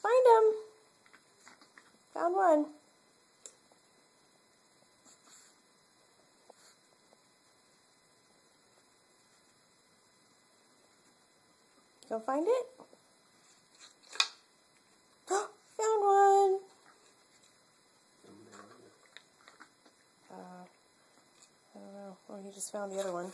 Find him. Found one. Go find it. Found one. I don't know. Oh, he just found the other one.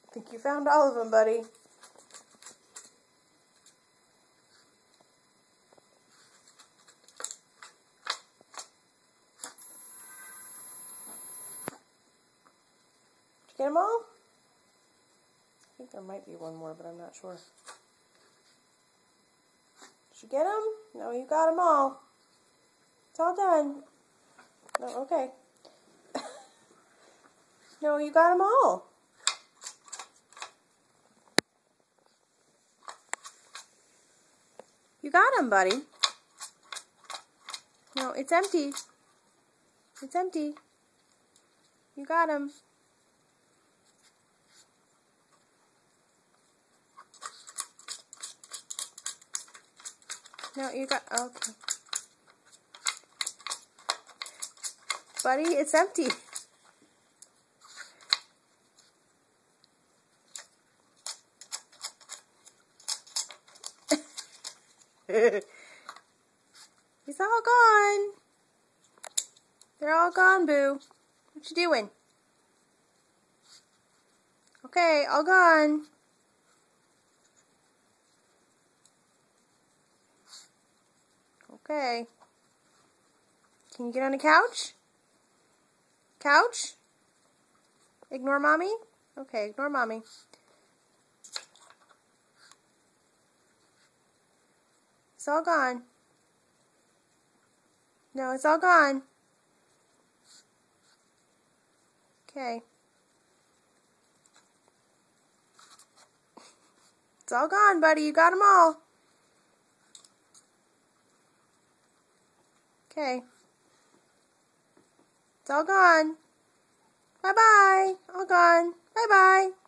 I think you found all of them, buddy. Did you get them all? I think there might be one more, but I'm not sure. Did you get them? No, you got them all. It's all done. No, okay. No, you got them all. You got them, buddy. No, it's empty. It's empty. You got them. No, you got... Okay. Buddy, it's empty. He's all gone. They're all gone, Boo. What you doing? Okay, all gone. Okay. Can you get on the couch? Couch? Ignore Mommy? Okay, ignore Mommy. It's all gone. No, it's all gone. Okay. It's all gone, buddy. You got them all. Okay. It's all gone. Bye-bye. All gone. Bye-bye.